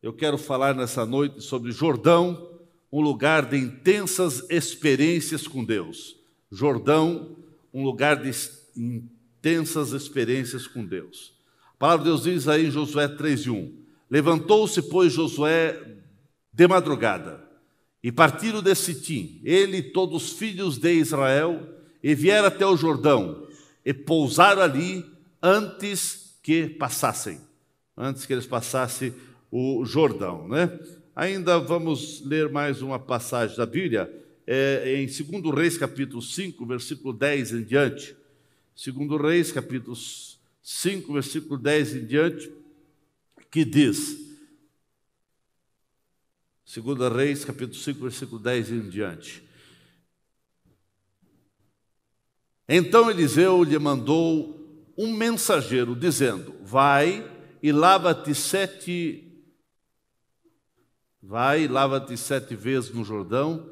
Eu quero falar nessa noite sobre Jordão, um lugar de intensas experiências com Deus. Jordão, um lugar de intensas experiências com Deus. A palavra de Deus diz aí em Josué 3:1: levantou-se, pois, Josué de madrugada, e partiram de Sitim, ele e todos os filhos de Israel, e vieram até o Jordão, e pousaram ali antes que eles passassem o Jordão, né? Ainda vamos ler mais uma passagem da Bíblia, em 2 Reis, capítulo 5, versículo 10 em diante. 2 Reis, capítulo 5, versículo 10 em diante, que diz... 2 Reis, capítulo 5, versículo 10 em diante. Então Eliseu lhe mandou um mensageiro, dizendo: vai e lava-te 7 vezes no Jordão,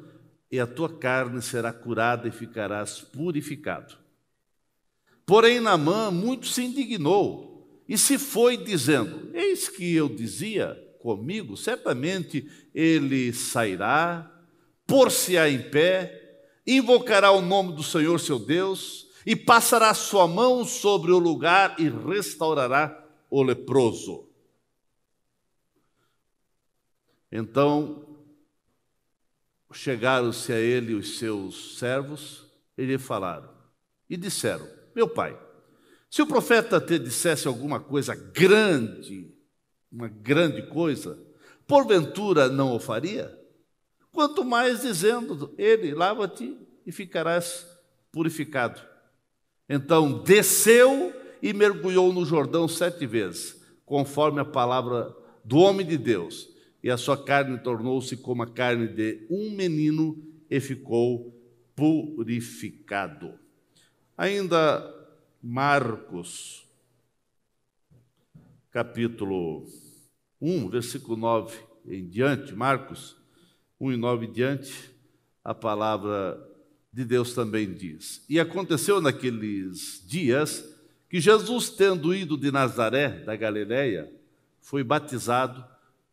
e a tua carne será curada e ficarás purificado. Porém Naamã muito se indignou e se foi, dizendo: eis que eu dizia comigo, certamente ele sairá, pôr-se-á em pé, invocará o nome do Senhor seu Deus, e passará a sua mão sobre o lugar e restaurará o leproso. Então chegaram-se a ele os seus servos e lhe falaram, e disseram: meu pai, se o profeta te dissesse alguma coisa grande, uma grande coisa, porventura não o faria? Quanto mais dizendo ele: lava-te e ficarás purificado. Então desceu e mergulhou no Jordão 7 vezes, conforme a palavra do homem de Deus, e a sua carne tornou-se como a carne de um menino e ficou purificado. Ainda Marcos, capítulo 1, versículo 9 em diante, Marcos 1 e 9 em diante, a palavra de Deus também diz: e aconteceu naqueles dias que Jesus, tendo ido de Nazaré, da Galileia, foi batizado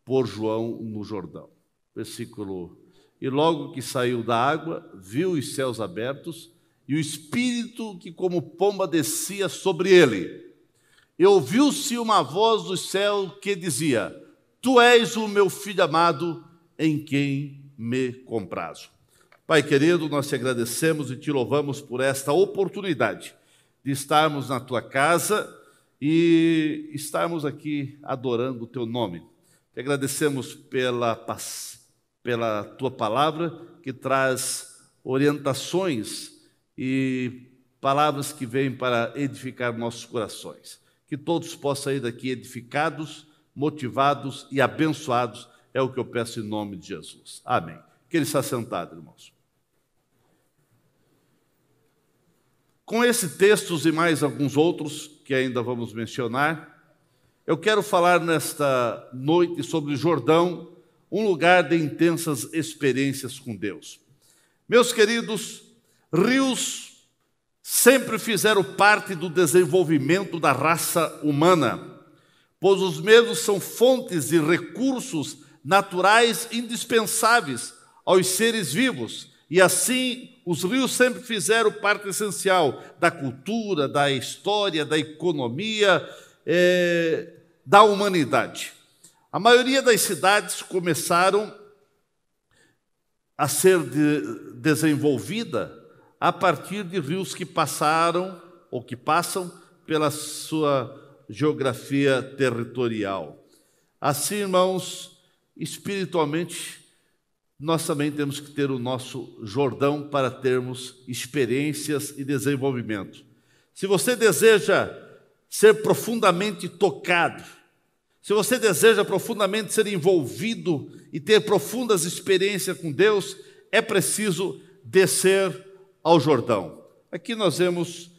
por João no Jordão. Versículo: e logo que saiu da água, viu os céus abertos, e o Espírito que como pomba descia sobre ele. E ouviu-se uma voz do céu que dizia: tu és o meu filho amado, em quem me comprazo. Pai querido, nós te agradecemos e te louvamos por esta oportunidade de estarmos na tua casa e estarmos aqui adorando o teu nome. Te agradecemos pela tua palavra, que traz orientações e palavras que vêm para edificar nossos corações. Que todos possam sair daqui edificados, motivados e abençoados, é o que eu peço em nome de Jesus. Amém. Que ele está sentado, irmãos. Com esses textos e mais alguns outros que ainda vamos mencionar, eu quero falar nesta noite sobre Jordão, um lugar de intensas experiências com Deus. Meus queridos, rios sempre fizeram parte do desenvolvimento da raça humana, pois os mesmos são fontes de recursos naturais indispensáveis aos seres vivos, e assim os rios sempre fizeram parte essencial da cultura, da história, da economia, da humanidade. A maioria das cidades começaram a ser desenvolvida a partir de rios que passaram ou que passam pela sua geografia territorial. Assim, irmãos, espiritualmente, nós também temos que ter o nosso Jordão para termos experiências e desenvolvimento. Se você deseja ser profundamente tocado, se você deseja profundamente ser envolvido e ter profundas experiências com Deus, é preciso descer ao Jordão. Aqui nós vemos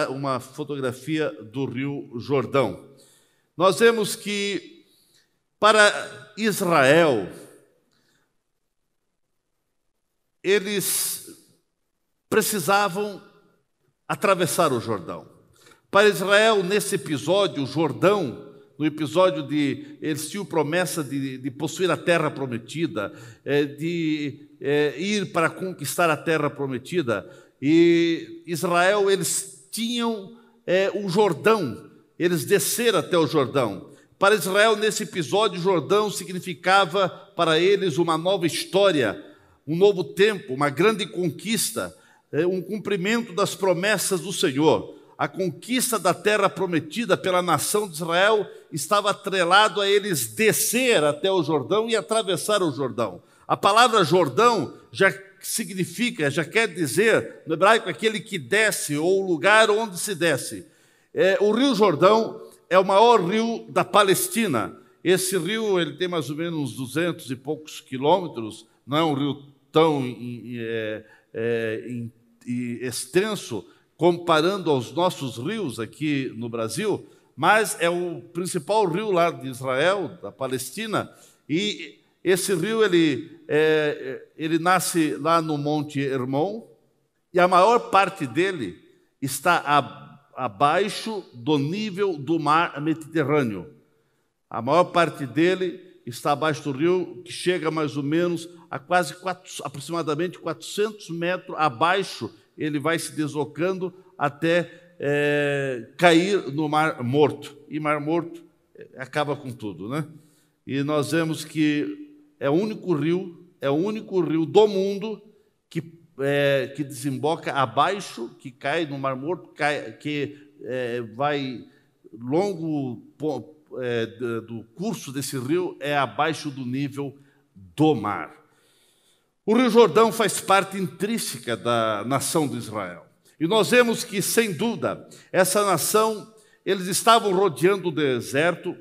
uma fotografia do rio Jordão. Nós vemos que para Israel, eles precisavam atravessar o Jordão. Para Israel, nesse episódio, o Jordão, no episódio de eles tinham promessa de possuir a terra prometida, de ir para conquistar a terra prometida. E Israel, eles tinham o Jordão, eles desceram até o Jordão. Para Israel, nesse episódio, o Jordão significava para eles uma nova história, um novo tempo, uma grande conquista, um cumprimento das promessas do Senhor. A conquista da terra prometida pela nação de Israel estava atrelado a eles descer até o Jordão e atravessar o Jordão. A palavra Jordão já significa, já quer dizer, no hebraico, aquele que desce, ou o lugar onde se desce. O Rio Jordão é o maior rio da Palestina. Esse rio ele tem mais ou menos 200 e poucos quilômetros, não é um rio tão extenso, comparando aos nossos rios aqui no Brasil, mas é o principal rio lá de Israel, da Palestina, e esse rio ele nasce lá no Monte Hermon, e a maior parte dele está abaixo do nível do mar Mediterrâneo. A maior parte dele está abaixo do rio, que chega mais ou menos a aproximadamente 400 metros abaixo. Ele vai se deslocando até cair no Mar Morto. E Mar Morto acaba com tudo, né? E nós vemos que é o único rio do mundo que desemboca abaixo, que cai no Mar Morto, que vai longo do curso desse rio é abaixo do nível do mar. O Rio Jordão faz parte intrínseca da nação de Israel. E nós vemos que, sem dúvida, essa nação, eles estavam rodeando o deserto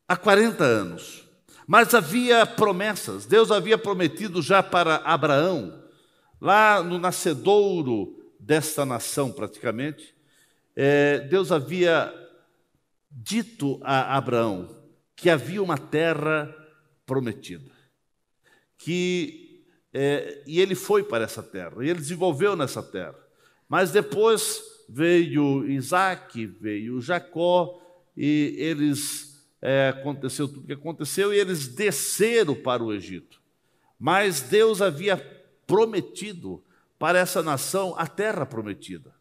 há 40 anos. Mas havia promessas. Deus havia prometido já para Abraão, lá no nascedouro desta nação praticamente, Deus havia dito a Abraão que havia uma terra prometida. E ele foi para essa terra, e ele desenvolveu nessa terra. Mas depois veio Isaac, veio Jacó, e aconteceu tudo o que aconteceu, e eles desceram para o Egito. Mas Deus havia prometido para essa nação a terra prometida.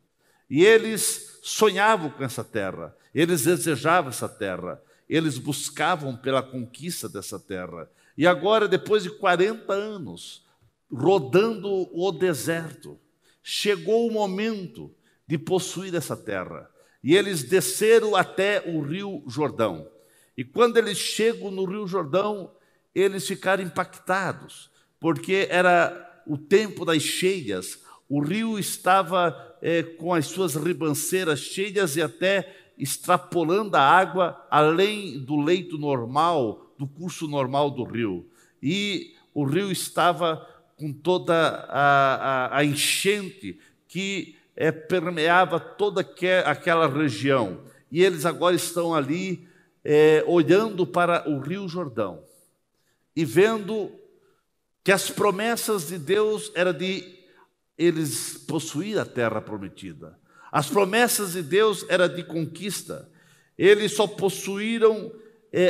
E eles sonhavam com essa terra, eles desejavam essa terra, eles buscavam pela conquista dessa terra. E agora, depois de 40 anos, rodando o deserto, chegou o momento de possuir essa terra. E eles desceram até o Rio Jordão. E quando eles chegam no Rio Jordão, eles ficaram impactados, porque era o tempo das cheias. O rio estava com as suas ribanceiras cheias e até extrapolando a água além do leito normal, do curso normal do rio. E o rio estava com toda a enchente que permeava toda aquela região. E eles agora estão ali olhando para o Rio Jordão e vendo que as promessas de Deus eram de eles possuir a terra prometida. As promessas de Deus eram de conquista. Eles só possuíram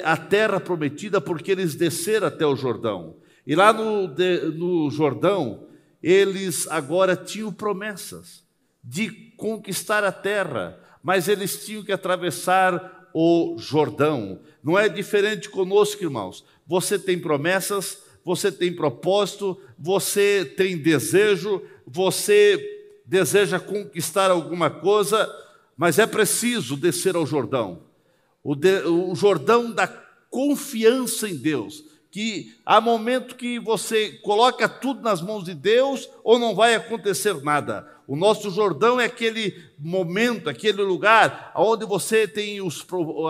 a terra prometida porque eles desceram até o Jordão. E lá no Jordão, eles agora tinham promessas de conquistar a terra, mas eles tinham que atravessar o Jordão. Não é diferente conosco, irmãos. Você tem promessas, você tem propósito, você tem desejo, você deseja conquistar alguma coisa, mas é preciso descer ao Jordão. O Jordão da confiança em Deus, que há momento que você coloca tudo nas mãos de Deus ou não vai acontecer nada. O nosso Jordão é aquele momento, aquele lugar onde você tem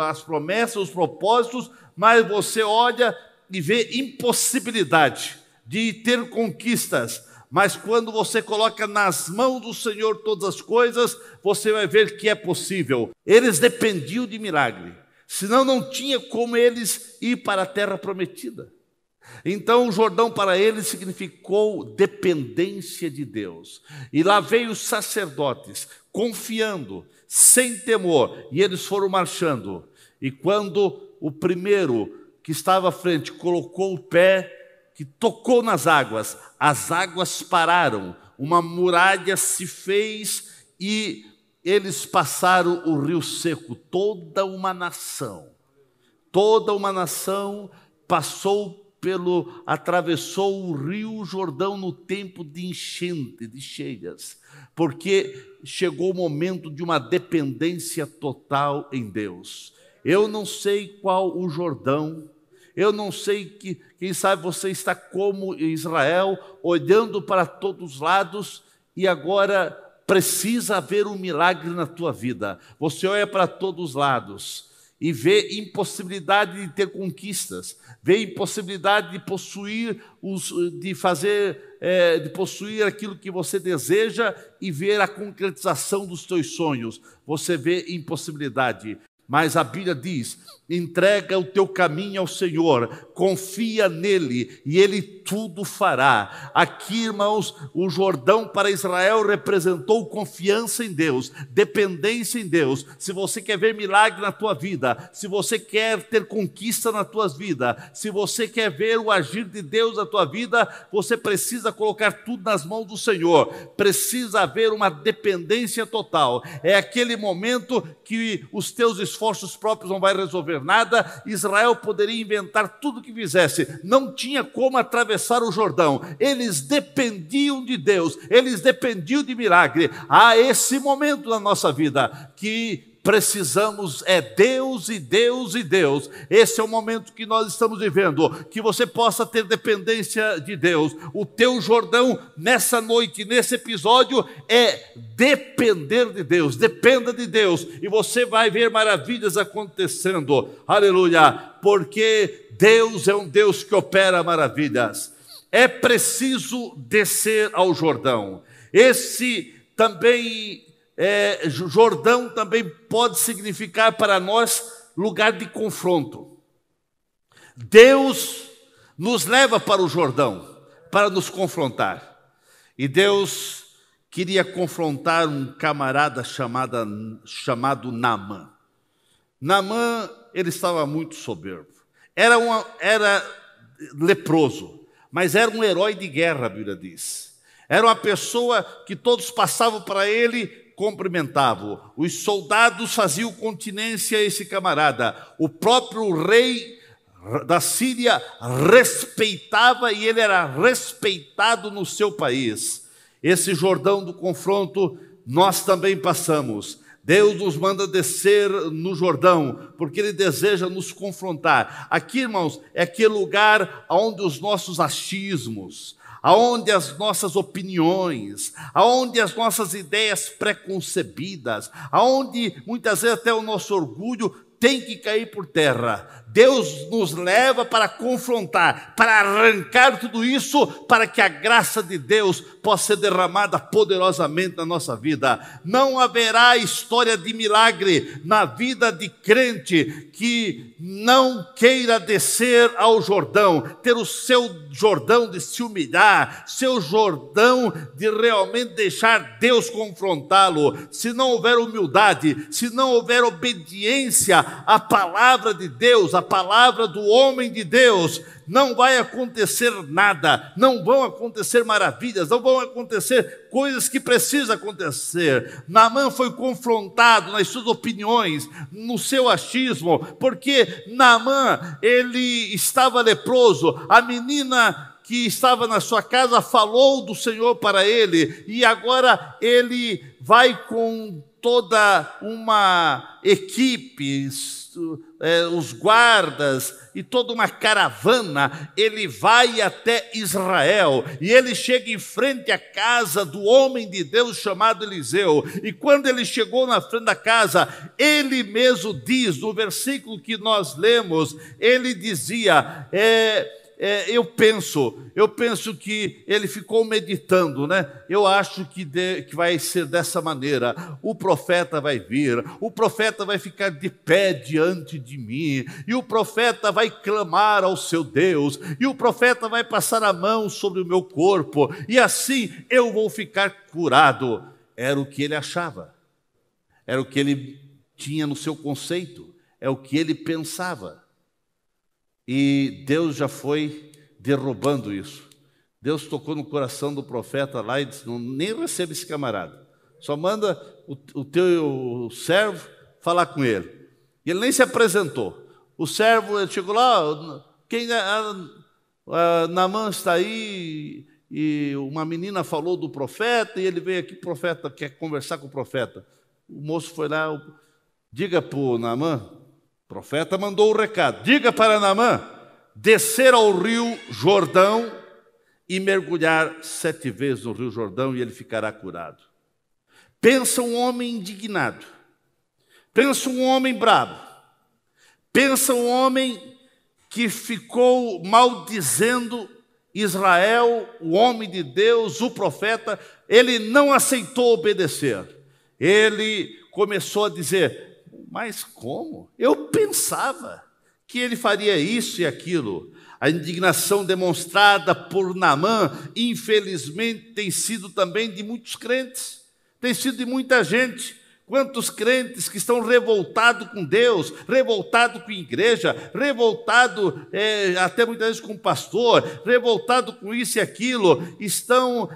as promessas, os propósitos, mas você olha e vê impossibilidade de ter conquistas. Mas quando você coloca nas mãos do Senhor todas as coisas, você vai ver que é possível. Eles dependiam de milagre, senão não tinha como eles ir para a terra prometida. Então o Jordão para eles significou dependência de Deus. E lá veio os sacerdotes, confiando, sem temor, e eles foram marchando. E quando o primeiro que estava à frente colocou o pé, que tocou nas águas, as águas pararam, uma muralha se fez e eles passaram o rio seco. Toda uma nação atravessou o rio Jordão no tempo de enchente, de cheias, porque chegou o momento de uma dependência total em Deus. Eu não sei qual o Jordão, eu não sei quem sabe você está como Israel, olhando para todos os lados e agora precisa haver um milagre na tua vida. Você olha para todos os lados e vê impossibilidade de ter conquistas, vê impossibilidade de possuir de possuir aquilo que você deseja e ver a concretização dos teus sonhos. Você vê impossibilidade. Mas a Bíblia diz: entrega o teu caminho ao Senhor, confia nele e ele tudo fará. Aqui, irmãos, o Jordão para Israel representou confiança em Deus, dependência em Deus. Se você quer ver milagre na tua vida, se você quer ter conquista na tua vida, se você quer ver o agir de Deus na tua vida, você precisa colocar tudo nas mãos do Senhor. Precisa haver uma dependência total. É aquele momento que os teus esforços próprios não vai resolver nada. Israel poderia inventar tudo o que fizesse, não tinha como atravessar o Jordão. Eles dependiam de Deus, eles dependiam de milagre. Há esse momento na nossa vida que precisamos Deus e Deus e Deus. Esse é o momento que nós estamos vivendo, que você possa ter dependência de Deus. O teu Jordão nessa noite, nesse episódio, é depender de Deus. Dependa de Deus e você vai ver maravilhas acontecendo. Aleluia! Porque Deus é um Deus que opera maravilhas. É preciso descer ao Jordão. Esse também Jordão também pode significar para nós lugar de confronto. Deus nos leva para o Jordão para nos confrontar. E Deus queria confrontar um camarada chamado Naamã. Naamã, ele estava muito soberbo. Era leproso, mas era um herói de guerra, a Bíblia diz. Era uma pessoa que todos passavam para ele, cumprimentavam. Os soldados faziam continência a esse camarada. O próprio rei da Síria respeitava e ele era respeitado no seu país. Esse Jordão do confronto nós também passamos. Deus nos manda descer no Jordão, porque Ele deseja nos confrontar. Aqui, irmãos, é aquele lugar onde os nossos achismos, aonde as nossas opiniões, aonde as nossas ideias preconcebidas, aonde muitas vezes até o nosso orgulho tem que cair por terra. Deus nos leva para confrontar, para arrancar tudo isso, para que a graça de Deus possa ser derramada poderosamente na nossa vida. Não haverá história de milagre na vida de crente que não queira descer ao Jordão, ter o seu Jordão de se humilhar, seu Jordão de realmente deixar Deus confrontá-lo. Se não houver humildade, se não houver obediência à palavra de Deus, a palavra do homem de Deus, não vai acontecer nada, não vão acontecer maravilhas, não vão acontecer coisas que precisam acontecer. Naamã foi confrontado nas suas opiniões, no seu achismo, porque Naamã, ele estava leproso. A menina que estava na sua casa falou do Senhor para ele, e agora ele vai com toda uma equipe, os guardas e toda uma caravana. Ele vai até Israel e ele chega em frente à casa do homem de Deus chamado Eliseu. E quando ele chegou na frente da casa, ele mesmo diz, no versículo que nós lemos, ele dizia, eu penso que ele ficou meditando, né? Eu acho que vai ser dessa maneira. O profeta vai vir, o profeta vai ficar de pé diante de mim, e o profeta vai clamar ao seu Deus, e o profeta vai passar a mão sobre o meu corpo, e assim eu vou ficar curado. Era o que ele achava, era o que ele tinha no seu conceito, é o que ele pensava. E Deus já foi derrubando isso. Deus tocou no coração do profeta lá e disse: não, nem receba esse camarada. Só manda o teu servo falar com ele. E ele nem se apresentou. O servo, ele chegou lá, Naamã está aí, e uma menina falou do profeta, e ele veio aqui, o profeta quer conversar com o profeta. O moço foi lá, diga para o Naamã, o profeta mandou o recado, diga para Naamã descer ao rio Jordão e mergulhar 7 vezes no rio Jordão, e ele ficará curado. Pensa um homem indignado, pensa um homem bravo, pensa um homem que ficou maldizendo Israel, o homem de Deus, o profeta. Ele não aceitou obedecer. Ele começou a dizer: mas como? Eu pensava que ele faria isso e aquilo. A indignação demonstrada por Naamã, infelizmente, tem sido também de muitos crentes, tem sido de muita gente. Quantos crentes que estão revoltados com Deus, revoltados com a igreja, revoltados até muitas vezes com o pastor, revoltados com isso e aquilo, estão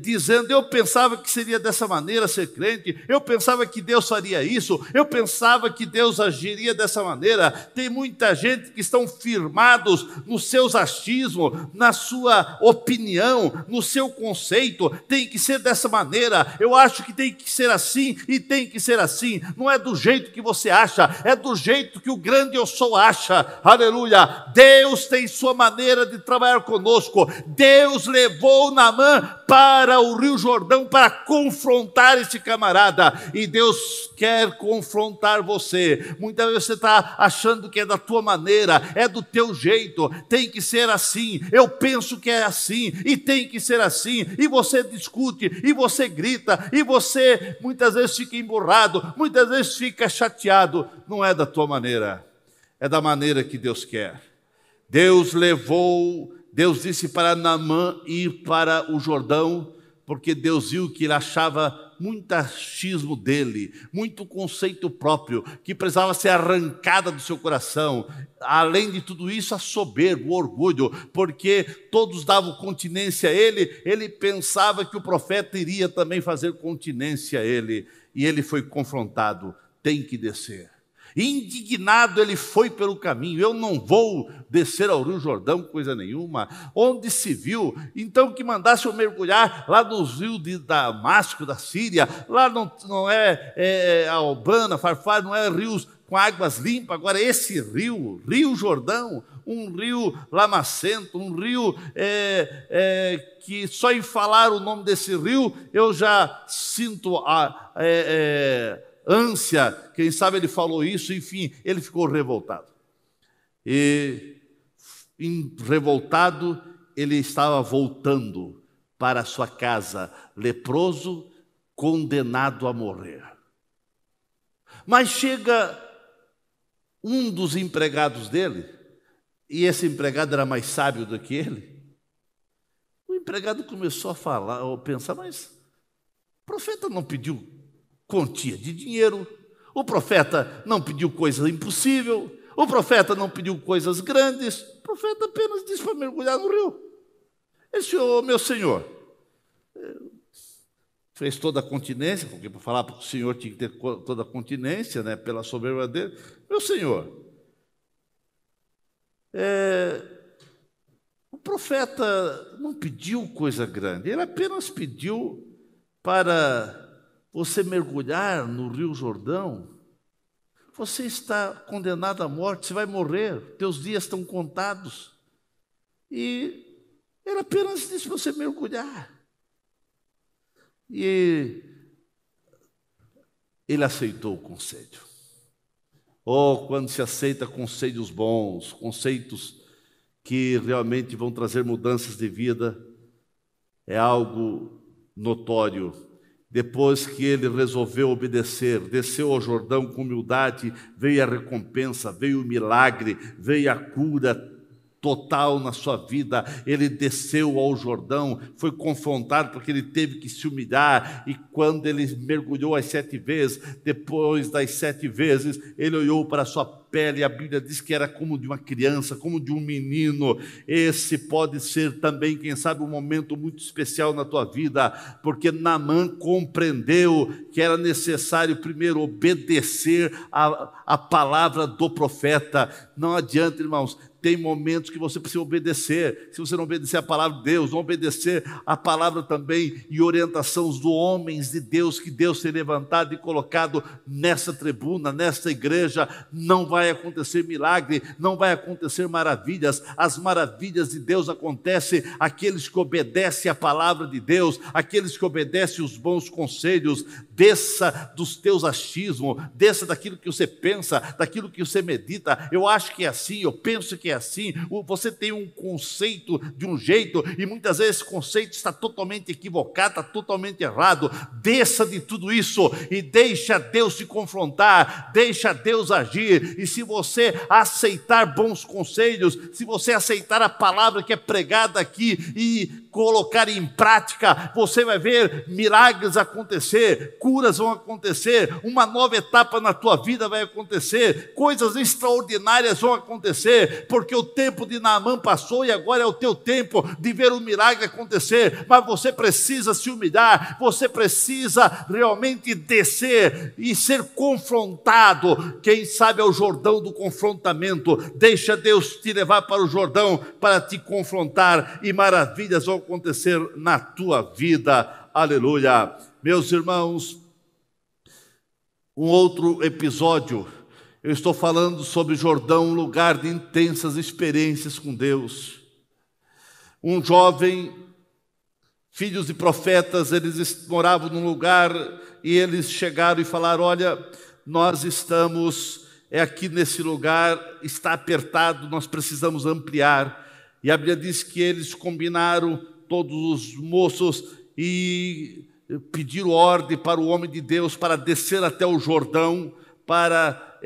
dizendo: eu pensava que seria dessa maneira ser crente, eu pensava que Deus faria isso, eu pensava que Deus agiria dessa maneira. Tem muita gente que estão firmados nos seus achismos, na sua opinião, no seu conceito. Tem que ser dessa maneira, eu acho que tem que ser assim, e tem que ser assim. Não é do jeito que você acha, é do jeito que o grande eu sou acha. Aleluia! Deus tem sua maneira de trabalhar conosco. Deus levou Naamã para o rio Jordão para confrontar esse camarada, e Deus quer confrontar você. Muitas vezes você está achando que é da tua maneira, é do teu jeito, tem que ser assim, eu penso que é assim, e tem que ser assim, e você discute, e você grita, e você muitas vezes fica emburrado, muitas vezes fica chateado. Não é da tua maneira, é da maneira que Deus quer. Deus disse para Naamã ir para o Jordão, porque Deus viu que ele achava muito achismo dele, muito conceito próprio, que precisava ser arrancada do seu coração. Além de tudo isso, a soberba, o orgulho, porque todos davam continência a ele, ele pensava que o profeta iria também fazer continência a ele, e ele foi confrontado: tem que descer. Indignado, ele foi pelo caminho: eu não vou descer ao rio Jordão, coisa nenhuma. Onde se viu, então, que mandasse eu mergulhar lá nos rios de Damasco, da Síria. Lá não é Albana, Farfar, não é rios com águas limpas. Agora esse rio Jordão, um rio lamacento, um rio que só em falar o nome desse rio eu já sinto ânsia. Quem sabe ele falou isso, enfim, ele ficou revoltado. E revoltado, ele estava voltando para a sua casa, leproso, condenado a morrer. Mas chega um dos empregados dele, e esse empregado era mais sábio do que ele. O empregado começou a falar, a pensar: mas o profeta não pediu quantia de dinheiro, o profeta não pediu coisa impossível, o profeta não pediu coisas grandes, o profeta apenas disse para mergulhar no rio. Ele disse: ô, meu senhor, fez toda a continência, porque para falar para o senhor tinha que ter toda a continência, né, pela soberba dele. Meu senhor, o profeta não pediu coisa grande, ele apenas pediu para você mergulhar no rio Jordão. Você está condenado à morte, você vai morrer, teus dias estão contados. E ele apenas disse para você mergulhar. E ele aceitou o conselho. Oh, quando se aceita conselhos bons, conceitos que realmente vão trazer mudanças de vida, é algo notório. Depois que ele resolveu obedecer, desceu ao Jordão com humildade, veio a recompensa, veio o milagre, veio a cura. total na sua vida. Ele desceu ao Jordão, foi confrontado porque ele teve que se humilhar, e quando ele mergulhou as 7 vezes, depois das 7 vezes, ele olhou para a sua pele, e a Bíblia diz que era como de uma criança, como de um menino. Esse pode ser também, quem sabe, um momento muito especial na tua vida, porque Naamã compreendeu que era necessário primeiro obedecer a palavra do profeta. Não adianta, irmãos, tem momentos que você precisa obedecer. Se você não obedecer a palavra de Deus, não obedecer a palavra também e orientação dos homens de Deus que Deus tem levantado e colocado nessa tribuna, nessa igreja, não vai acontecer milagre, não vai acontecer maravilhas. As maravilhas de Deus acontecem àqueles que obedecem a palavra de Deus, aqueles que obedecem os bons conselhos. Desça dos teus achismos, desça daquilo que você pensa, daquilo que você medita. Eu acho que é assim, eu penso que é assim. Você tem um conceito de um jeito e muitas vezes esse conceito está totalmente equivocado, está totalmente errado. Desça de tudo isso e deixa Deus te confrontar, deixa Deus agir. E se você aceitar bons conselhos, se você aceitar a palavra que é pregada aqui e colocar em prática, você vai ver milagres acontecer, curas vão acontecer, uma nova etapa na tua vida vai acontecer, coisas extraordinárias vão acontecer, porque o tempo de Naamã passou e agora é o teu tempo de ver o milagre acontecer. Mas você precisa se humilhar, você precisa realmente descer e ser confrontado. Quem sabe é o Jordão do confrontamento. Deixa Deus te levar para o Jordão para te confrontar e maravilhas vão acontecer na tua vida. Aleluia. Meus irmãos, um outro episódio, eu estou falando sobre Jordão, um lugar de intensas experiências com Deus. Um jovem, filhos de profetas, eles moravam num lugar e eles chegaram e falaram: olha, nós estamos aqui nesse lugar, está apertado, nós precisamos ampliar. E a Bíblia diz que eles combinaram, todos os moços, e pediram ordem para o homem de Deus para descer até o Jordão, para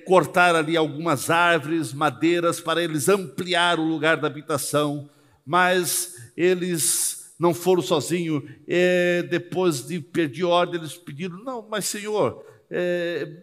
cortar ali algumas árvores, madeiras, para eles ampliar o lugar da habitação. Mas eles não foram sozinhos. Depois de pedir ordem, eles pediram: não, mas Senhor,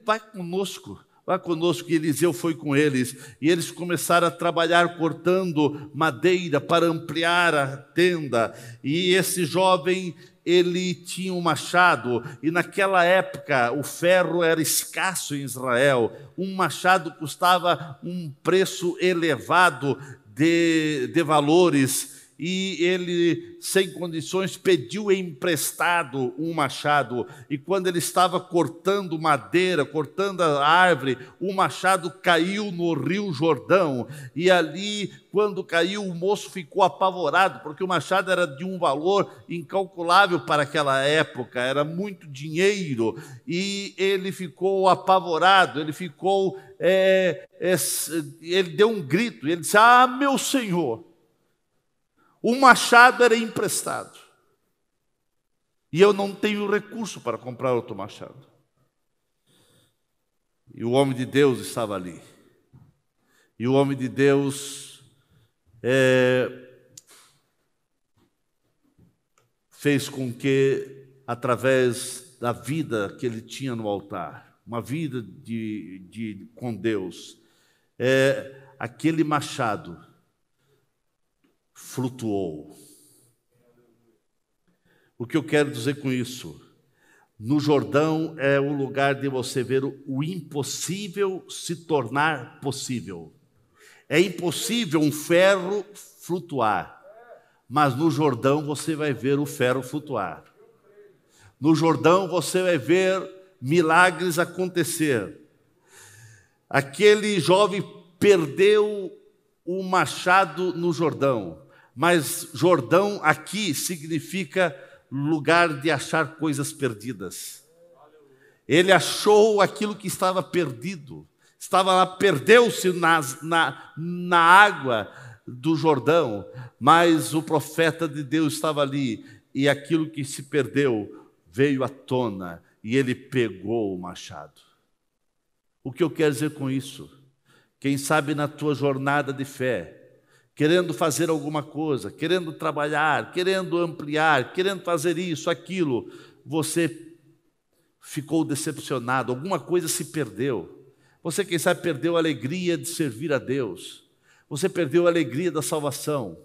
vai conosco. Vai conosco. E Eliseu foi com eles, e eles começaram a trabalhar cortando madeira para ampliar a tenda. E esse jovem, ele tinha um machado, e naquela época o ferro era escasso em Israel. Um machado custava um preço elevado de valores, e ele, sem condições, pediu emprestado um machado. E quando ele estava cortando madeira, cortando a árvore, o machado caiu no rio Jordão. E ali, quando caiu, o moço ficou apavorado, porque o machado era de um valor incalculável para aquela época, era muito dinheiro. E ele ficou apavorado, ele ficou, ele deu um grito, ele disse: ah, meu Senhor, o machado era emprestado, e eu não tenho recurso para comprar outro machado. E o homem de Deus estava ali. E o homem de Deus fez com que, através da vida que ele tinha no altar, uma vida com Deus, aquele machado flutuou. O que eu quero dizer com isso? No Jordão é o lugar de você ver o impossível se tornar possível. É impossível um ferro flutuar, mas no Jordão você vai ver o ferro flutuar. No Jordão você vai ver milagres acontecer. Aquele jovem perdeu o machado no Jordão, mas Jordão aqui significa lugar de achar coisas perdidas. Ele achou aquilo que estava perdido, estava lá, perdeu-se na água do Jordão, mas o profeta de Deus estava ali, e aquilo que se perdeu veio à tona, e ele pegou o machado. O que eu quero dizer com isso? Quem sabe na tua jornada de fé, querendo fazer alguma coisa, querendo trabalhar, querendo ampliar, querendo fazer isso, aquilo, você ficou decepcionado, alguma coisa se perdeu. Você, quem sabe, perdeu a alegria de servir a Deus. Você perdeu a alegria da salvação.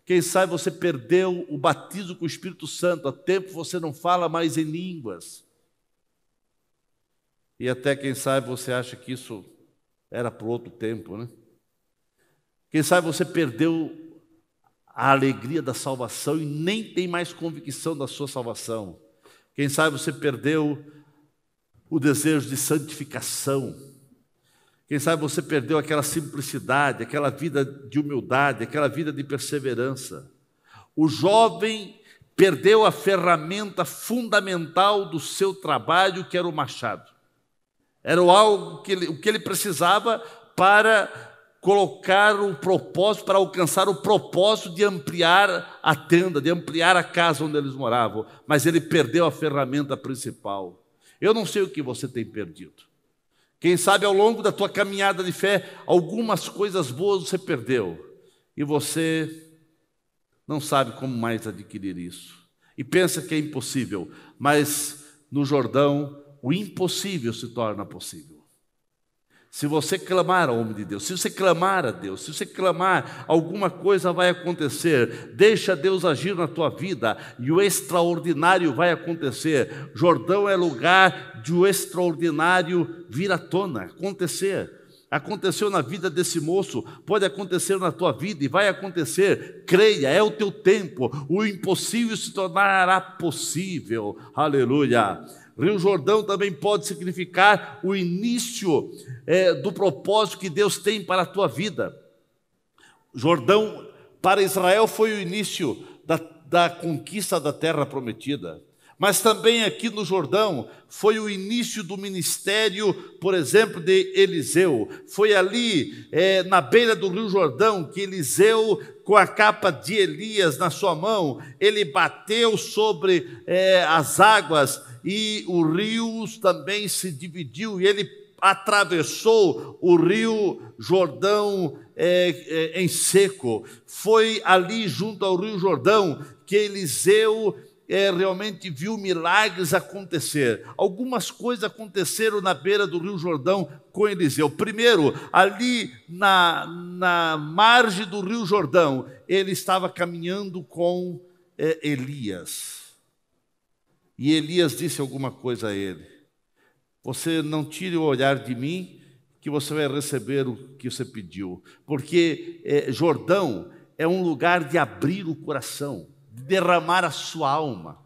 Quem sabe você perdeu o batismo com o Espírito Santo. Há tempo você não fala mais em línguas. E até, quem sabe, você acha que isso era para outro tempo, né? Quem sabe você perdeu a alegria da salvação e nem tem mais convicção da sua salvação. Quem sabe você perdeu o desejo de santificação. Quem sabe você perdeu aquela simplicidade, aquela vida de humildade, aquela vida de perseverança. O jovem perdeu a ferramenta fundamental do seu trabalho, que era o machado. Era algo o que ele precisava para colocar o propósito, para alcançar o propósito de ampliar a tenda, de ampliar a casa onde eles moravam. Mas ele perdeu a ferramenta principal. Eu não sei o que você tem perdido. Quem sabe ao longo da tua caminhada de fé, algumas coisas boas você perdeu. E você não sabe como mais adquirir isso. E pensa que é impossível. Mas no Jordão, o impossível se torna possível. Se você clamar ao homem de Deus, se você clamar a Deus, se você clamar, alguma coisa vai acontecer. Deixa Deus agir na tua vida e o extraordinário vai acontecer. Jordão é lugar de o extraordinário vir à tona, acontecer. Aconteceu na vida desse moço, pode acontecer na tua vida e vai acontecer. Creia, é o teu tempo. O impossível se tornará possível. Aleluia. Rio Jordão também pode significar o início do propósito que Deus tem para a tua vida. Jordão, para Israel, foi o início da conquista da terra prometida. Mas também aqui no Jordão foi o início do ministério, por exemplo, de Eliseu. Foi ali, na beira do Rio Jordão, que Eliseu, com a capa de Elias na sua mão, ele bateu sobre as águas e o rio também se dividiu e ele atravessou o rio Jordão em seco. Foi ali junto ao Rio Jordão que Eliseu realmente viu milagres acontecer. Algumas coisas aconteceram na beira do Rio Jordão com Eliseu. Primeiro, ali na margem do Rio Jordão, ele estava caminhando com Elias. E Elias disse alguma coisa a ele: você não tire o olhar de mim, que você vai receber o que você pediu. Porque Jordão é um lugar de abrir o coração, de derramar a sua alma.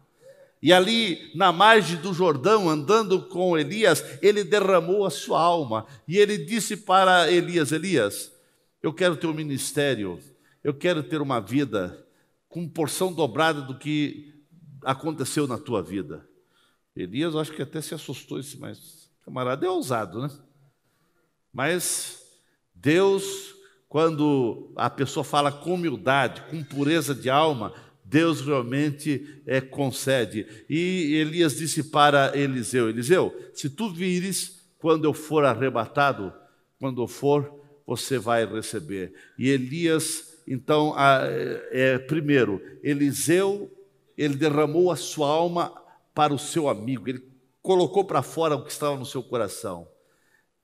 E ali na margem do Jordão, andando com Elias, ele derramou a sua alma. E ele disse para Elias: Elias, eu quero ter um ministério, eu quero ter uma vida com porção dobrada do que aconteceu na tua vida. Elias, eu acho que até se assustou, disse: mas camarada é ousado, né? Mas Deus, quando a pessoa fala com humildade, com pureza de alma, Deus realmente concede. E Elias disse para Eliseu: Eliseu, se tu vires quando eu for arrebatado, quando eu for, você vai receber. E Elias, então, primeiro, Eliseu, ele derramou a sua alma para o seu amigo, ele colocou para fora o que estava no seu coração.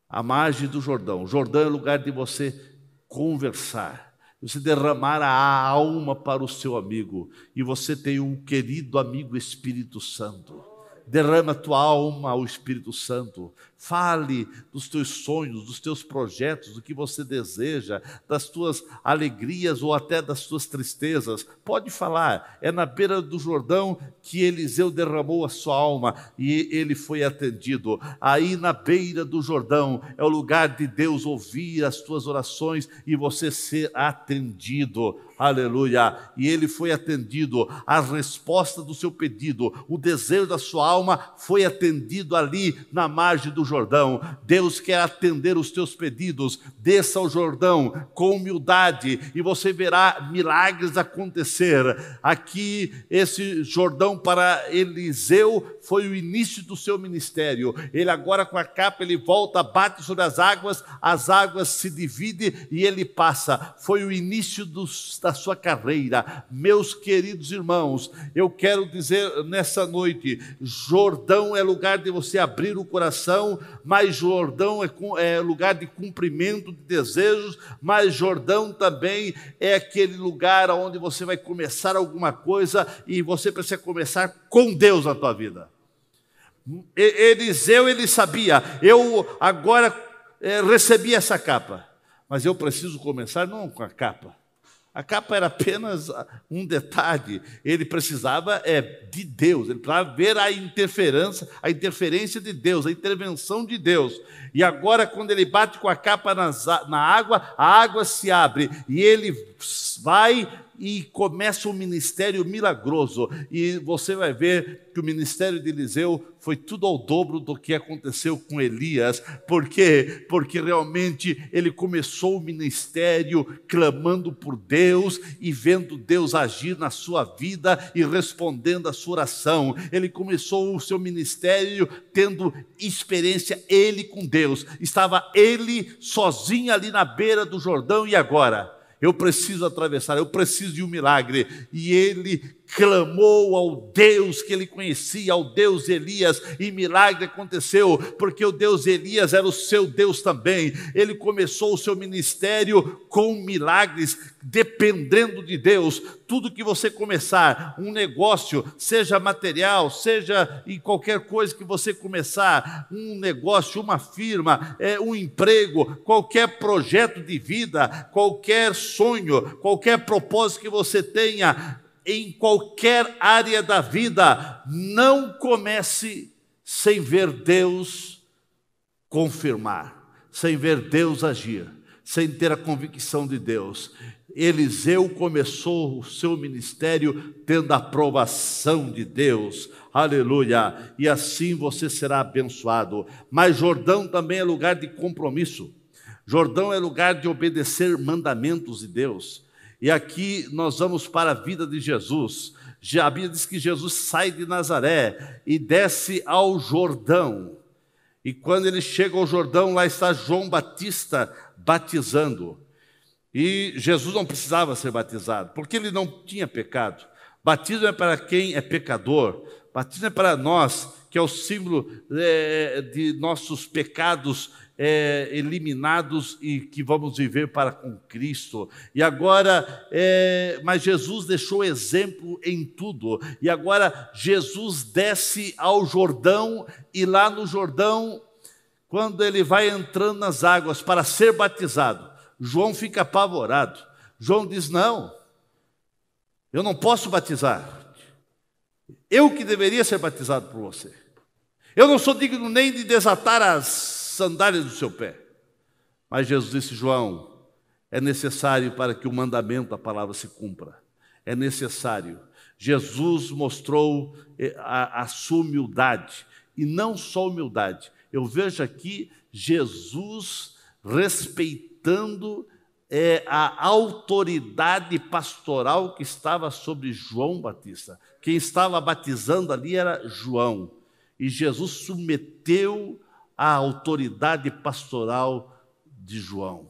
A margem do Jordão. O Jordão é lugar de você conversar, você derramar a alma para o seu amigo. E você tem um querido amigo Espírito Santo. Derrama a tua alma ao Espírito Santo. Fale dos teus sonhos, dos teus projetos, do que você deseja, das tuas alegrias ou até das tuas tristezas. Pode falar. É na beira do Jordão que Eliseu derramou a sua alma e ele foi atendido. Aí na beira do Jordão é o lugar de Deus ouvir as tuas orações e você ser atendido. Aleluia. E ele foi atendido. A resposta do seu pedido, o desejo da sua alma foi atendido ali na margem do Jordão. Jordão. Deus quer atender os teus pedidos. Desça ao Jordão com humildade e você verá milagres acontecer. Aqui, esse Jordão para Eliseu foi o início do seu ministério. Ele agora com a capa, ele volta, bate sobre as águas se dividem e ele passa. Foi o início da sua carreira. Meus queridos irmãos, eu quero dizer nessa noite, Jordão é lugar de você abrir o coração, mas Jordão é lugar de cumprimento de desejos, mas Jordão também é aquele lugar onde você vai começar alguma coisa e você precisa começar com Deus na tua vida. Eliseu, ele sabia, eu agora recebi essa capa, mas eu preciso começar não com a capa. A capa era apenas um detalhe. Ele precisava de Deus, ele precisava ver a interferência de Deus, a intervenção de Deus. E agora, quando ele bate com a capa na água, a água se abre e ele vai e começa um ministério milagroso. E você vai ver que o ministério de Eliseu foi tudo ao dobro do que aconteceu com Elias. Por quê? Porque realmente ele começou o ministério clamando por Deus e vendo Deus agir na sua vida e respondendo a sua oração. Ele começou o seu ministério tendo experiência ele com Deus. Estava ele sozinho ali na beira do Jordão e agora? Eu preciso atravessar, eu preciso de um milagre. E ele clamou ao Deus que ele conhecia, ao Deus Elias, e milagre aconteceu, porque o Deus Elias era o seu Deus também. Ele começou o seu ministério com milagres, dependendo de Deus. Tudo que você começar, um negócio, seja material, seja em qualquer coisa que você começar, um negócio, uma firma, um emprego, qualquer projeto de vida, qualquer sonho, qualquer propósito que você tenha, em qualquer área da vida, não comece sem ver Deus confirmar, sem ver Deus agir, sem ter a convicção de Deus. Eliseu começou o seu ministério tendo a aprovação de Deus, aleluia, e assim você será abençoado. Mas Jordão também é lugar de compromisso, Jordão é lugar de obedecer mandamentos de Deus. E aqui nós vamos para a vida de Jesus. A Bíblia diz que Jesus sai de Nazaré e desce ao Jordão. E quando ele chega ao Jordão, lá está João Batista batizando. E Jesus não precisava ser batizado, porque ele não tinha pecado. Batismo é para quem é pecador. Batismo é para nós, que é o símbolo de nossos pecados eliminados e que vamos viver para com Cristo. E agora, mas Jesus deixou exemplo em tudo. E agora Jesus desce ao Jordão e lá no Jordão, quando ele vai entrando nas águas para ser batizado, João fica apavorado. João diz: não, eu não posso batizar. Eu que deveria ser batizado por você. Eu não sou digno nem de desatar as sandálias do seu pé. Mas Jesus disse: João, é necessário para que o mandamento da palavra se cumpra. É necessário. Jesus mostrou a sua humildade. E não só humildade. Eu vejo aqui Jesus respeitando a autoridade pastoral que estava sobre João Batista. Quem estava batizando ali era João. E Jesus submeteu a autoridade pastoral de João.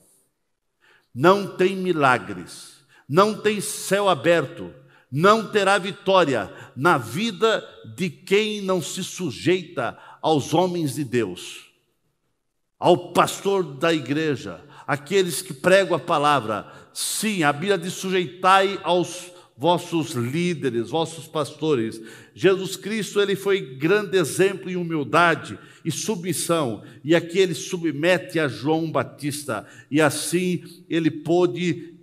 Não tem milagres, não tem céu aberto, não terá vitória na vida de quem não se sujeita aos homens de Deus, ao pastor da igreja, aqueles que pregam a palavra. Sim, a Bíblia diz: sujeitai aos vossos líderes, vossos pastores. Jesus Cristo, ele foi grande exemplo em humildade e submissão, e aqui ele submete a João Batista, e assim ele pôde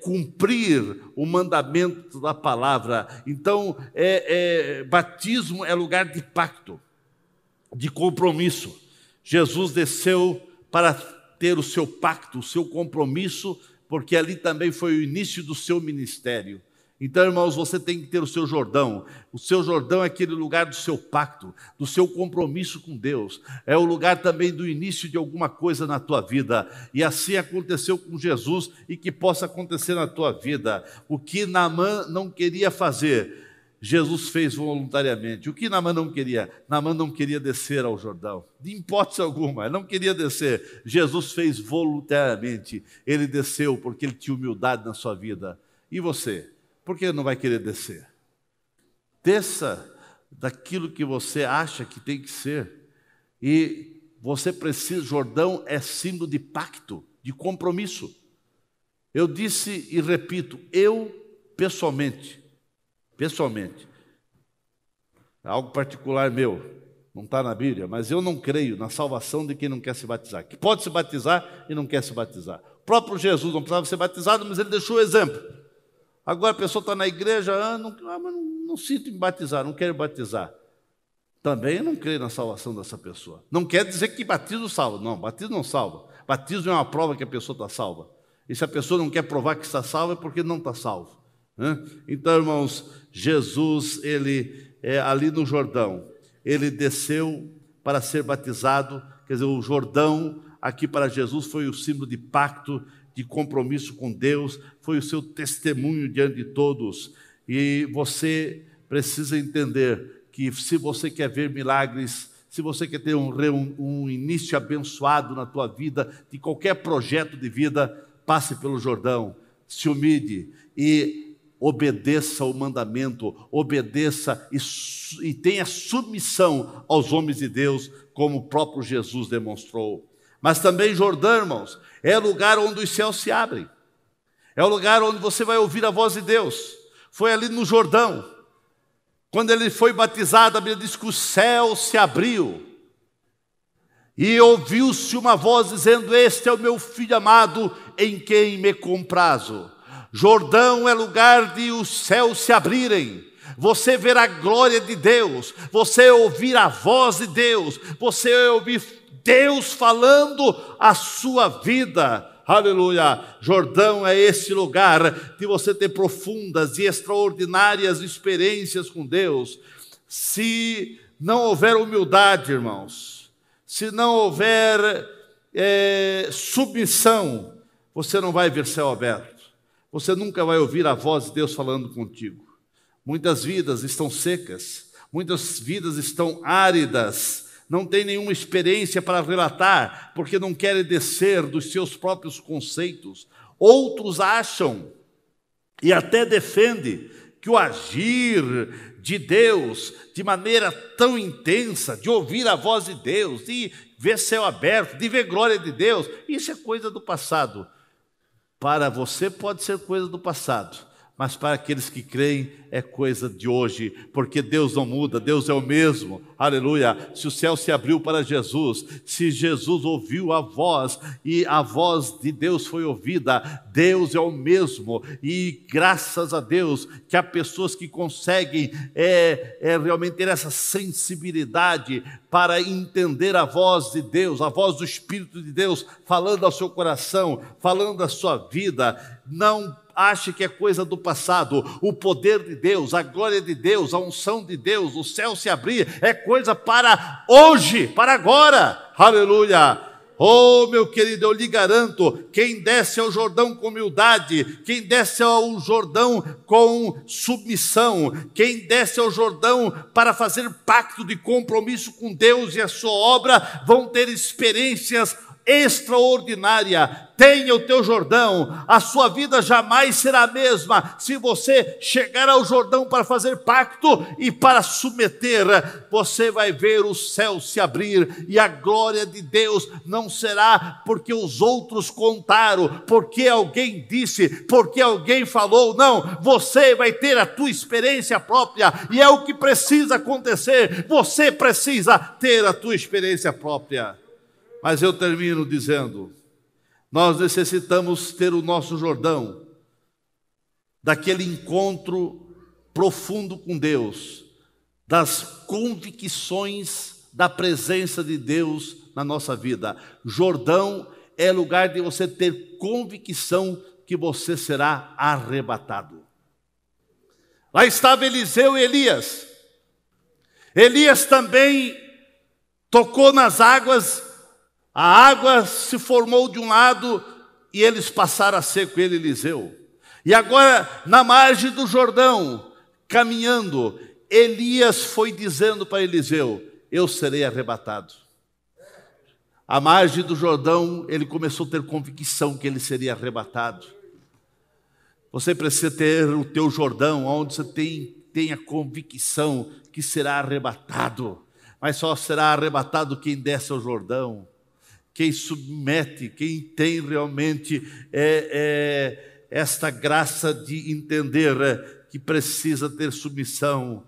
cumprir o mandamento da palavra. Então, batismo é lugar de pacto, de compromisso. Jesus desceu para ter o seu pacto, o seu compromisso, porque ali também foi o início do seu ministério. Então, irmãos, você tem que ter o seu Jordão. O seu Jordão é aquele lugar do seu pacto, do seu compromisso com Deus. É o lugar também do início de alguma coisa na tua vida. E assim aconteceu com Jesus e que possa acontecer na tua vida. O que Naamã não queria fazer, Jesus fez voluntariamente. O que Naamã não queria? Naamã não queria descer ao Jordão, de hipótese alguma, não queria descer. Jesus fez voluntariamente. Ele desceu porque ele tinha humildade na sua vida. E você? Por que não vai querer descer? Desça daquilo que você acha que tem que ser. E você precisa, Jordão é símbolo de pacto, de compromisso. Eu disse e repito, eu pessoalmente, é algo particular meu, não está na Bíblia, mas eu não creio na salvação de quem não quer se batizar, que pode se batizar e não quer se batizar. O próprio Jesus não precisava ser batizado, mas ele deixou o exemplo. Agora a pessoa está na igreja, não sinto me batizar, não quero batizar. Também eu não creio na salvação dessa pessoa. Não quer dizer que batismo salva. Não, batismo não salva. Batismo é uma prova que a pessoa está salva. E se a pessoa não quer provar que está salva, é porque não está salvo. Então, irmãos, Jesus, ele ali no Jordão, ele desceu para ser batizado. Quer dizer, o Jordão aqui para Jesus foi o símbolo de pacto, de compromisso com Deus, foi o seu testemunho diante de todos. E você precisa entender que se você quer ver milagres, se você quer ter um início abençoado na tua vida, de qualquer projeto de vida, passe pelo Jordão, se humilhe e obedeça o mandamento, obedeça e tenha submissão aos homens de Deus, como o próprio Jesus demonstrou. Mas também Jordão, irmãos, é o lugar onde os céus se abrem. É o lugar onde você vai ouvir a voz de Deus. Foi ali no Jordão. Quando ele foi batizado, a Bíblia diz que o céu se abriu. E ouviu-se uma voz dizendo: este é o meu filho amado, em quem me comprazo. Jordão é lugar de os céus se abrirem. Você ver a glória de Deus. Você ouvir a voz de Deus. Você ouvir Deus falando a sua vida. Aleluia! Jordão é esse lugar de você ter profundas e extraordinárias experiências com Deus. Se não houver humildade, irmãos, se não houver submissão, você não vai ver céu aberto. Você nunca vai ouvir a voz de Deus falando contigo. Muitas vidas estão secas, muitas vidas estão áridas, não tem nenhuma experiência para relatar, porque não querem descer dos seus próprios conceitos. Outros acham e até defendem que o agir de Deus de maneira tão intensa, de ouvir a voz de Deus, de ver céu aberto, de ver glória de Deus, isso é coisa do passado. Para você pode ser coisa do passado, mas para aqueles que creem é coisa de hoje, porque Deus não muda, Deus é o mesmo, aleluia. Se o céu se abriu para Jesus, se Jesus ouviu a voz e a voz de Deus foi ouvida, Deus é o mesmo. E graças a Deus que há pessoas que conseguem realmente ter essa sensibilidade para entender a voz de Deus, a voz do Espírito de Deus falando ao seu coração, falando à sua vida. Não ache que é coisa do passado. O poder de Deus, a glória de Deus, a unção de Deus, o céu se abrir, é coisa para hoje, para agora. Aleluia! Oh, meu querido, eu lhe garanto, quem desce ao Jordão com humildade, quem desce ao Jordão com submissão, quem desce ao Jordão para fazer pacto de compromisso com Deus e a sua obra, vão ter experiências extraordinária. Tenha o teu Jordão, a sua vida jamais será a mesma se você chegar ao Jordão para fazer pacto e para submeter. Você vai ver o céu se abrir e a glória de Deus não será porque os outros contaram, porque alguém disse, porque alguém falou. Não, você vai ter a tua experiência própria e é o que precisa acontecer. Você precisa ter a tua experiência própria. Mas eu termino dizendo, nós necessitamos ter o nosso Jordão, daquele encontro profundo com Deus, das convicções da presença de Deus na nossa vida. Jordão é lugar de você ter convicção que você será arrebatado. Lá estava Eliseu e Elias. Elias também tocou nas águas, a água se formou de um lado e eles passaram a seco, ele e Eliseu. E agora, na margem do Jordão, caminhando, Elias foi dizendo para Eliseu: eu serei arrebatado. À margem do Jordão, ele começou a ter convicção que ele seria arrebatado. Você precisa ter o teu Jordão, onde você tem a convicção que será arrebatado. Mas só será arrebatado quem desce ao Jordão, quem submete, quem tem realmente esta graça de entender que precisa ter submissão.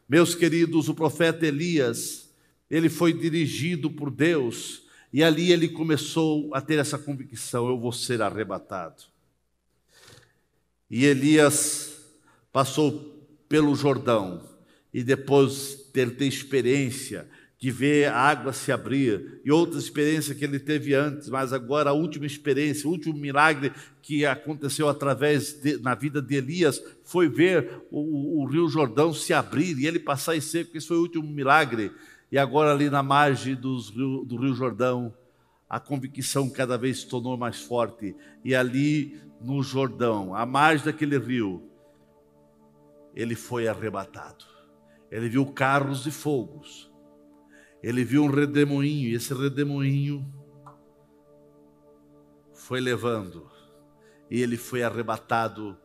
Meus queridos, o profeta Elias, ele foi dirigido por Deus, e ali ele começou a ter essa convicção: eu vou ser arrebatado. E Elias passou pelo Jordão, e depois de ter experiência de ver a água se abrir, e outra experiência que ele teve antes, mas agora a última experiência, o último milagre que aconteceu na vida de Elias, foi ver o rio Jordão se abrir, e ele passar em seco. Esse foi o último milagre. E agora ali na margem do rio Jordão, a convicção cada vez se tornou mais forte, e ali no Jordão, à margem daquele rio, ele foi arrebatado. Ele viu carros de fogos, ele viu um redemoinho, e esse redemoinho foi levando, e ele foi arrebatado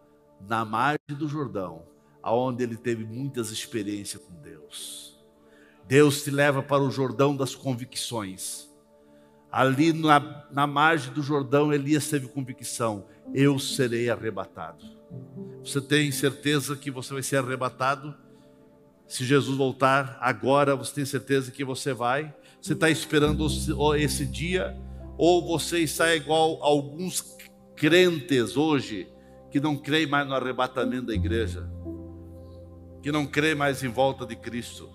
na margem do Jordão, aonde ele teve muitas experiências com Deus. Deus te leva para o Jordão das convicções. Ali na margem do Jordão, Elias teve convicção: eu serei arrebatado. Você tem certeza que você vai ser arrebatado? Se Jesus voltar agora, você tem certeza que você vai? Você está esperando esse dia? Ou você está igual a alguns crentes hoje, que não creem mais no arrebatamento da igreja, que não creem mais em volta de Cristo?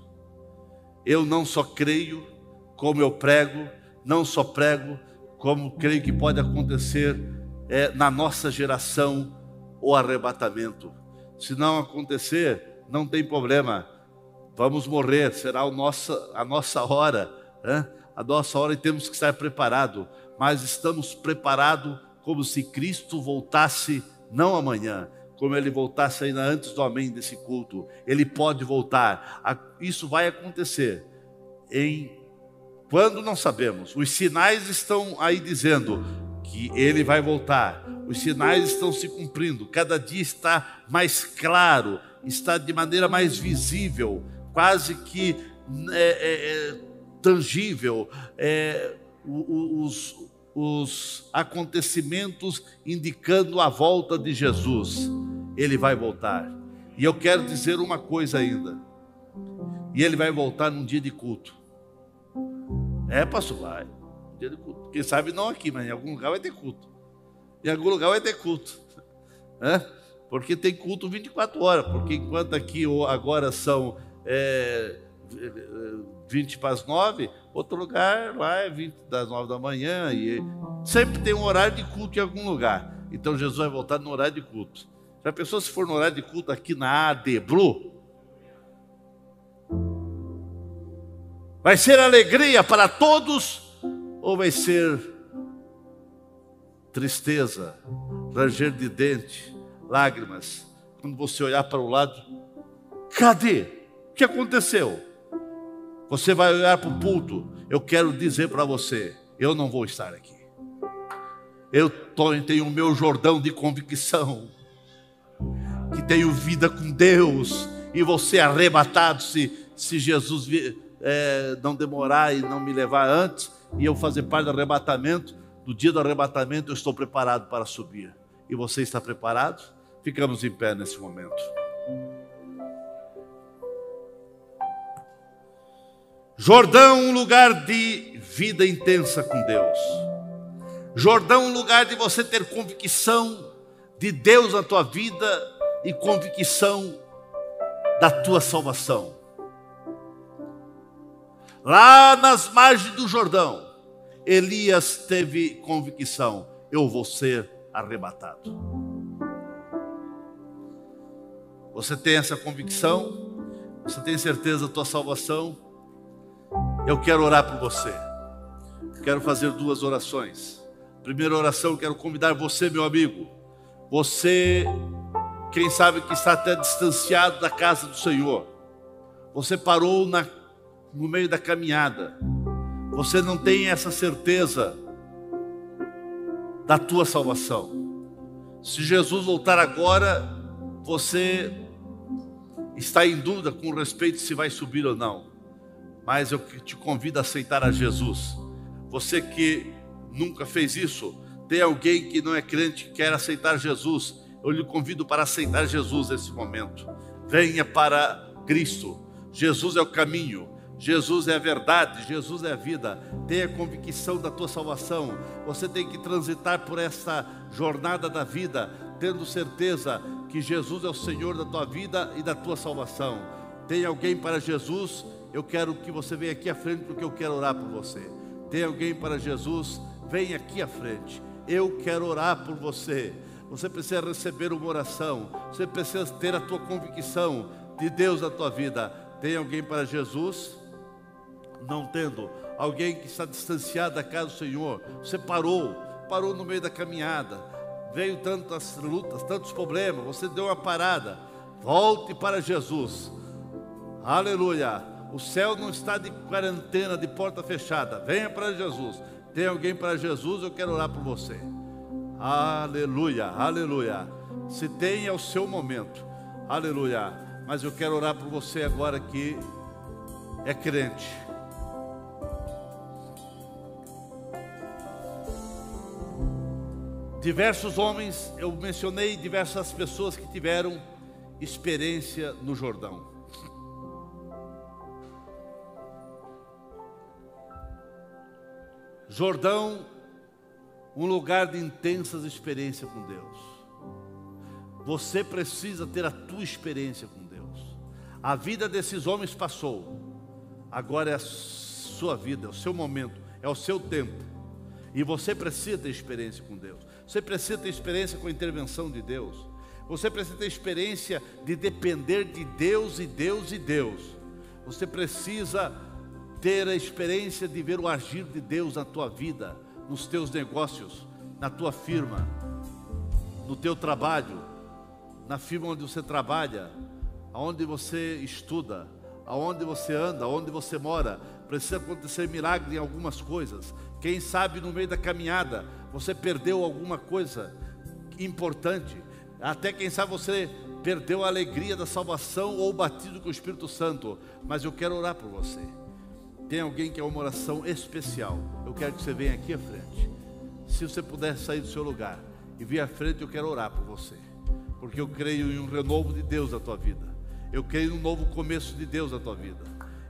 Eu não só creio, como eu prego, não só prego, como creio que pode acontecer na nossa geração o arrebatamento. Se não acontecer, não tem problema, vamos morrer, será a nossa hora, né? A nossa hora, e temos que estar preparados, mas estamos preparados como se Cristo voltasse não amanhã, como ele voltasse ainda antes do amém desse culto. Ele pode voltar, isso vai acontecer quando não sabemos. Os sinais estão aí dizendo que ele vai voltar, os sinais estão se cumprindo, cada dia está mais claro, está de maneira mais visível, quase que tangível, os acontecimentos indicando a volta de Jesus. Ele vai voltar, e eu quero dizer uma coisa ainda: e ele vai voltar num dia de culto. Pastor, vai num dia de culto. Quem sabe não aqui, mas em algum lugar vai ter culto. Em algum lugar vai ter culto, porque tem culto 24 horas, porque enquanto aqui agora são 20 para as 9, outro lugar lá é 20 das 9 da manhã, e sempre tem um horário de culto em algum lugar. Então Jesus vai voltar no horário de culto. Já pensou se for no horário de culto aqui na ADBlu? Vai ser alegria para todos, ou vai ser tristeza, ranger de dente, lágrimas, quando você olhar para o lado? Cadê? O que aconteceu? Você vai olhar para o púlpito. Eu quero dizer para você: eu não vou estar aqui. Eu tenho o meu Jordão de convicção, que tenho vida com Deus, e vou ser arrebatado se Jesus não demorar e não me levar antes, e eu fazer parte do arrebatamento. No dia do arrebatamento eu estou preparado para subir. E você está preparado? Ficamos em pé nesse momento. Jordão, um lugar de vida intensa com Deus. Jordão, um lugar de você ter convicção de Deus na tua vida e convicção da tua salvação. Lá nas margens do Jordão, Elias teve convicção: eu vou ser arrebatado. Você tem essa convicção? Você tem certeza da tua salvação? Eu quero orar por você. Quero fazer 2 orações. Primeira oração, quero convidar você, meu amigo. Você, quem sabe que está até distanciado da casa do Senhor. Você parou no meio da caminhada. Você não tem essa certeza da tua salvação. Se Jesus voltar agora, você está em dúvida com respeito se vai subir ou não. Mas eu te convido a aceitar a Jesus. Você que nunca fez isso, tem alguém que não é crente que quer aceitar Jesus, eu lhe convido para aceitar Jesus nesse momento. Venha para Cristo. Jesus é o caminho, Jesus é a verdade, Jesus é a vida. Tenha convicção da tua salvação. Você tem que transitar por essa jornada da vida, tendo certeza que Jesus é o Senhor da tua vida e da tua salvação. Tem alguém para Jesus? Eu quero que você venha aqui à frente, porque eu quero orar por você. Tem alguém para Jesus? Vem aqui à frente. Eu quero orar por você. Você precisa receber uma oração. Você precisa ter a tua convicção de Deus na tua vida. Tem alguém para Jesus? Não tendo. Alguém que está distanciado da casa do Senhor. Você parou no meio da caminhada. Veio tantas lutas, tantos problemas. Você deu uma parada. Volte para Jesus. Aleluia. O céu não está de quarentena, de porta fechada. Venha para Jesus. Tem alguém para Jesus? Eu quero orar por você. Aleluia, aleluia. Se tem, é o seu momento. Aleluia. Mas eu quero orar por você agora que é crente. Diversos homens, eu mencionei diversas pessoas que tiveram experiência no Jordão. Jordão, um lugar de intensas experiências com Deus. Você precisa ter a tua experiência com Deus. A vida desses homens passou. Agora é a sua vida, é o seu momento, é o seu tempo. E você precisa ter experiência com Deus. Você precisa ter experiência com a intervenção de Deus. Você precisa ter experiência de depender de Deus e Deus e Deus. Você precisa ter a experiência de ver o agir de Deus na tua vida, nos teus negócios, na tua firma, no teu trabalho, na firma onde você trabalha, aonde você estuda, aonde você anda, aonde você mora. Precisa acontecer milagre em algumas coisas. Quem sabe no meio da caminhada você perdeu alguma coisa importante. Até quem sabe você perdeu a alegria da salvação ou o batismo com o Espírito Santo. Mas eu quero orar por você. Tem alguém que é uma oração especial. Eu quero que você venha aqui à frente. Se você puder sair do seu lugar e vir à frente, eu quero orar por você. Porque eu creio em um renovo de Deus na tua vida. Eu creio em um novo começo de Deus na tua vida.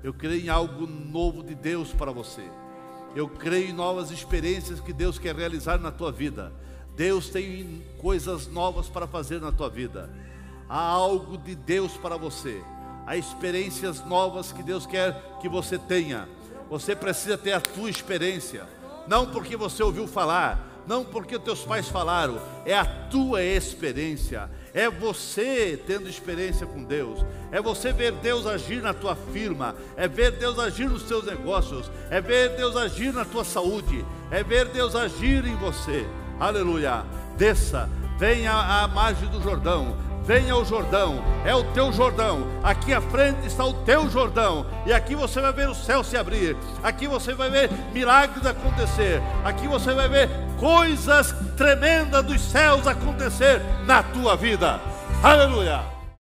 Eu creio em algo novo de Deus para você. Eu creio em novas experiências que Deus quer realizar na tua vida. Deus tem coisas novas para fazer na tua vida. Há algo de Deus para você. Há experiências novas que Deus quer que você tenha. Você precisa ter a tua experiência. Não porque você ouviu falar, não porque teus pais falaram. É a tua experiência. É você tendo experiência com Deus. É você ver Deus agir na tua firma. É ver Deus agir nos teus negócios. É ver Deus agir na tua saúde. É ver Deus agir em você. Aleluia. Desça, venha à margem do Jordão. Venha ao Jordão, é o teu Jordão. Aqui à frente está o teu Jordão. E aqui você vai ver o céu se abrir. Aqui você vai ver milagres acontecer. Aqui você vai ver coisas tremendas dos céus acontecer na tua vida. Aleluia.